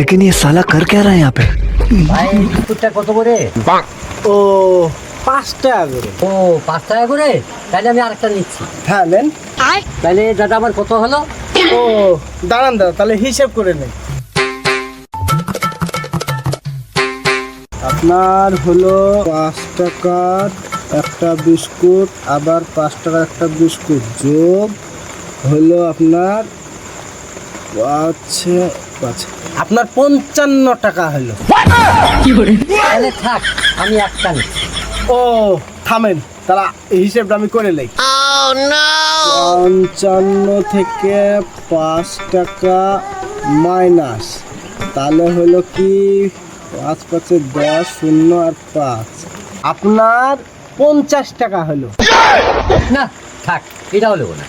लेकिन ये साला कर क्या रहा है यहाँ पे? ভাই বিস্কুটটা কত করে? ও 5 টাকা করে। ও 5 টাকা করে, তাহলে আমি আরেকটা নিচ্ছি। হ্যাঁ নেন। তাহলে দাদা আমার কত হলো? ও দাঁড়ান দাদা, তাহলে হিসাব করে নেন। আপনার হলো 5 টাকার একটা বিস্কুট, আবার 5 টাকার একটা বিস্কুট যোগ হলো আপনার আপনার 55 টাকা হলো। তাহলে থাক, আমি একটা নিচ্ছি। ও থামেন, তারা এই হিসেবটা আমি করে নেই। 55 থেকে 5 টাকা মাইনাস, তাহলে হলো কি 5 5 10, 0 আর 5, আপনার 50 টাকা হলো। না থাক, এটা হলো না।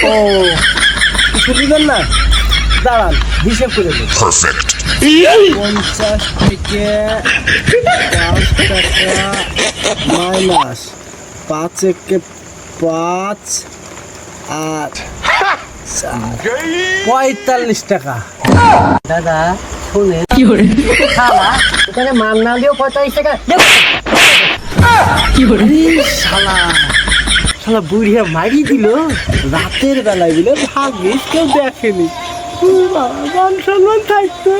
ও কিছু দিবেন না, দাঁড়ান হিসেব করে দেব। 50 থেকে 5 টাকা মাইনাস 5 একে 5 আর 45 টাকা। দাদা শুনে শালা, ওখানে মান না দিয়েও 45 টাকা দেব। শালা শালা বুড়িয়া মারি দিল রাতের বেলায়, দিলে ভাগ্যিস কেউ দেখেনি, মান সম্মান থাকতো।